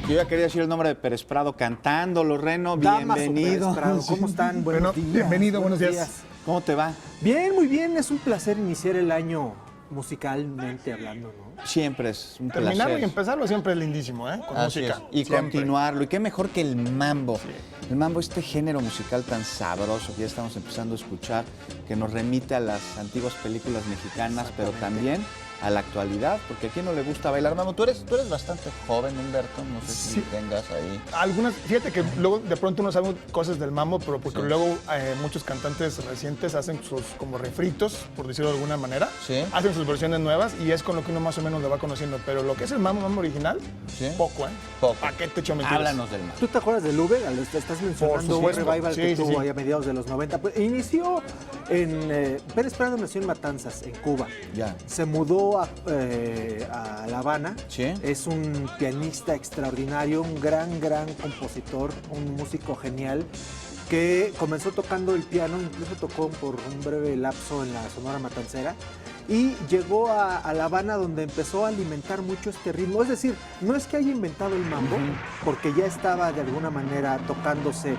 Yo ya quería decir el nombre de Pérez Prado cantándolo, Reno. Bienvenido. Prado, ¿cómo están? Buenos días. Bienvenido, buenos días. ¿Cómo te va? Bien, muy bien. Es un placer iniciar el año musicalmente hablando, ¿no? Siempre es un Terminarlo placer. y empezarlo siempre es lindísimo, ¿eh? Con Así música. es. Y Siempre. continuarlo. Y qué mejor que el mambo. El mambo, este género musical tan sabroso que ya estamos empezando a escuchar, que nos remite a las antiguas películas mexicanas, pero también a la actualidad, porque a quién no le gusta bailar mambo. Tú eres bastante joven, Humberto, no sé si Sí. tengas ahí. Algunas, fíjate que luego de pronto uno sabe cosas del mambo, pero porque luego muchos cantantes recientes hacen sus como refritos, por decirlo de alguna manera. Sí. Hacen sus versiones nuevas y es con lo que uno más o menos lo va conociendo. Pero lo que es el mambo original, Sí. poco, ¿eh? Poco. ¿Para qué te echo mentiras? Háblanos del mambo. ¿Tú te acuerdas de Lube? Estás mencionando un supuesto. revival que Sí, tuvo sí. ahí a mediados de los 90. Pues, inició en... Pérez Prado nació en Matanzas, en Cuba. Ya. Se mudó a La Habana. Sí. Es un pianista extraordinario, un gran compositor, un músico genial que comenzó tocando el piano, incluso tocó por un breve lapso en la Sonora Matancera y llegó a La Habana, donde empezó a alimentar mucho este ritmo. Es decir, no es que haya inventado el mambo, porque ya estaba de alguna manera tocándose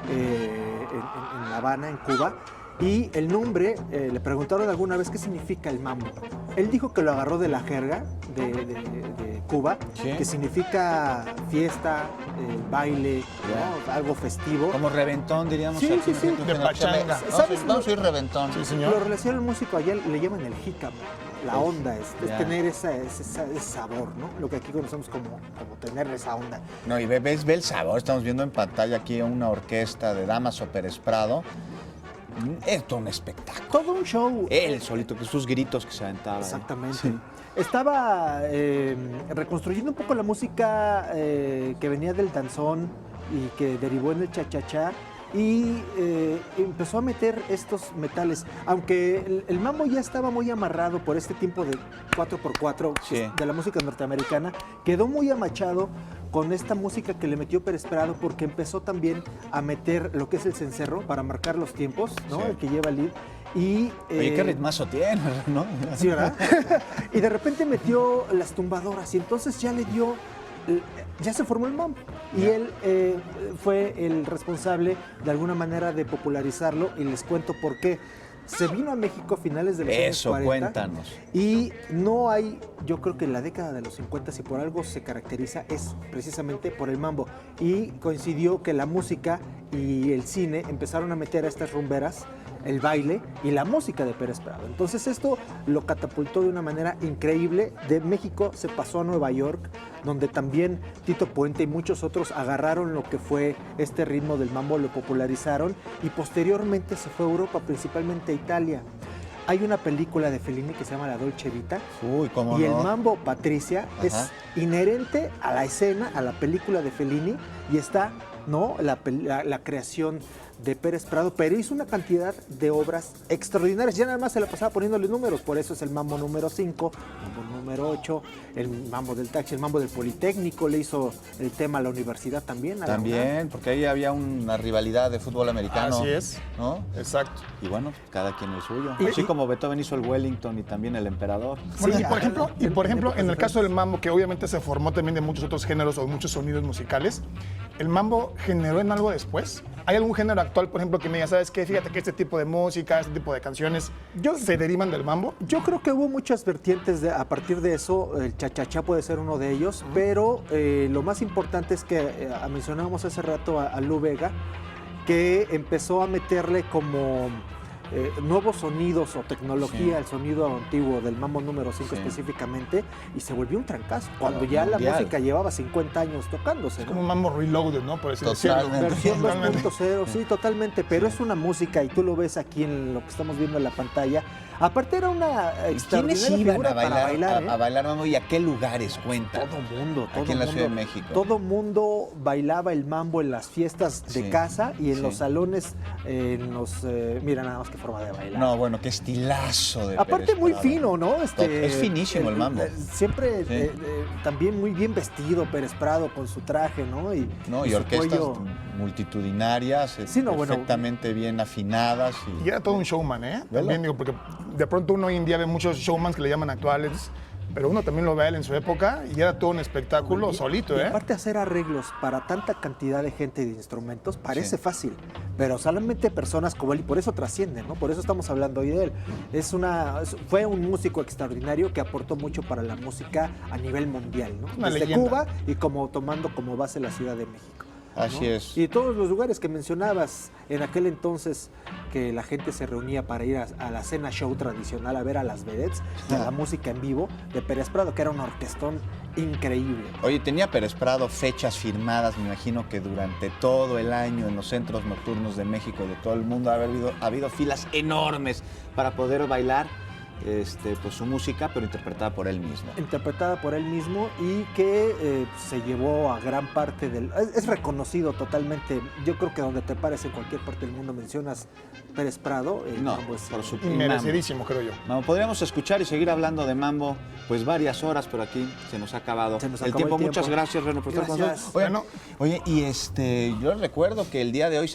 en La Habana, en Cuba. Y el nombre, le preguntaron alguna vez qué significa el mambo. Él dijo que lo agarró de la jerga de Cuba, Sí. que significa fiesta, baile, ¿no? Algo festivo. Como reventón, diríamos. Sí, aquí sí, sí. en México, De que no- pachanga. Vamos a ir reventón. Sí, señor. Lo relaciona el músico allá, le llaman el jícama. La onda es Ya. tener ese sabor, ¿no? Lo que aquí conocemos como tener esa onda. No, y ve el sabor. Estamos viendo en pantalla aquí a una orquesta de Damaso Pérez Prado. Es todo un espectáculo. Todo un show. Él solito, que sus gritos que se aventaba. Exactamente. Sí. Estaba reconstruyendo un poco la música que venía del danzón y que derivó en el cha-cha-cha y empezó a meter estos metales. Aunque el mambo ya estaba muy amarrado por este tiempo de 4x4 Sí. de la música norteamericana, quedó muy amachado con esta música que le metió Pérez Prado, porque empezó también a meter lo que es el cencerro para marcar los tiempos, ¿no? Sí. El que lleva el lead. Y, Oye, qué ritmazo tiene, ¿no? Sí, ¿verdad? Y de repente metió las tumbadoras y entonces ya le dio, ya se formó el mambo. Y Ya. él fue el responsable de alguna manera de popularizarlo y les cuento por qué. Se vino a México a finales de los Eso, años 40. cuéntanos. Y no hay, yo creo que en la década de los 50, si por algo se caracteriza, es precisamente por el mambo. Y coincidió que la música y el cine empezaron a meter a estas rumberas el baile y la música de Pérez Prado. Entonces esto lo catapultó de una manera increíble. De México se pasó a Nueva York, donde también Tito Puente y muchos otros agarraron lo que fue este ritmo del mambo, lo popularizaron y posteriormente se fue a Europa, principalmente a Italia. Hay una película de Fellini que se llama La Dolce Vita. Uy, cómo Y no. el mambo, Patricia, Ajá. es inherente a la escena, a la película de Fellini, y está, ¿no? la creación de Pérez Prado, pero hizo una cantidad de obras extraordinarias. Ya nada más se la pasaba poniéndole números, por eso es el mambo número 5, mambo número 8, el mambo del taxi, el mambo del Politécnico, le hizo el tema a la universidad también. a la UNAM. También, porque ahí había una rivalidad de fútbol americano. Así es. ¿No? Exacto. Y bueno, cada quien el suyo. Y- Así y- como Beethoven hizo el Wellington y también el Emperador. Bueno, Sí, y por ejemplo, en el caso del mambo, que obviamente se formó también de muchos otros géneros o muchos sonidos musicales, ¿el mambo generó en algo después? ¿Hay algún género actual, por ejemplo, que me diga, sabes qué? Fíjate que este tipo de música, este tipo de canciones, se derivan del mambo? Yo creo que hubo muchas vertientes a partir de eso, el cha-cha-cha puede ser uno de ellos, pero lo más importante es que mencionábamos hace rato a Lou Bega, que empezó a meterle como nuevos sonidos o tecnología Sí. al sonido antiguo del mambo número 5 Sí. específicamente, y se volvió un trancazo, cuando Claro, ya mundial. la música llevaba 50 años tocándose, Es ¿no? como un mambo reloaded, ¿no? Por así decirlo. Totalmente. Versión Totalmente. 2.0, sí, totalmente, pero es una música y tú lo ves aquí en lo que estamos viendo en la pantalla. Aparte era una ¿Quiénes extraordinaria iban figura a bailar, para bailar, a bailar mambo y a qué lugares cuentan? Todo mundo, todo Aquí en la mundo. Ciudad de México. Todo mundo bailaba el mambo en las fiestas de Sí, casa y en sí. los salones, en los... mira nada más qué forma de bailar. No, bueno, qué estilazo de Aparte Pérez muy Prado. fino, ¿no? Es finísimo el mambo. Siempre Sí. también muy bien vestido Pérez Prado con su traje, ¿no? Y No, y su orquestas cuello. multitudinarias, Sí, no, bueno. perfectamente bien afinadas. Y era todo un showman, ¿eh? Velo. También digo, porque de pronto uno hoy en día ve muchos showmans que le llaman actuales, pero uno también lo ve a él en su época y era todo un espectáculo solito, Y ¿eh? aparte hacer arreglos para tanta cantidad de gente y de instrumentos parece Sí. fácil, pero solamente personas como él, y por eso trascienden, ¿no? Por eso estamos hablando hoy de él. Fue un músico extraordinario que aportó mucho para la música a nivel mundial, ¿no? Una Desde leyenda. Cuba y tomando como base la Ciudad de México. Así ¿no? es. Y todos los lugares que mencionabas en aquel entonces que la gente se reunía para ir a la cena show tradicional a ver a las vedettes, a la música en vivo de Pérez Prado, que era un orquestón increíble. Oye, tenía Pérez Prado fechas firmadas, me imagino que durante todo el año en los centros nocturnos de México y de todo el mundo ha habido filas enormes para poder bailar pues, su música, pero interpretada por él mismo. Interpretada por él mismo y que se llevó a gran parte del... Es reconocido totalmente. Yo creo que donde te pares en cualquier parte del mundo mencionas Pérez Prado. No, mambo es- por supuesto. Merecidísimo, creo yo. Mambo, podríamos escuchar y seguir hablando de mambo pues varias horas, pero aquí se nos ha acabado Se nos el acabó tiempo. el tiempo. Muchas gracias, Reno, por estar con Gracias. nosotros. Oye, y yo recuerdo que el día de hoy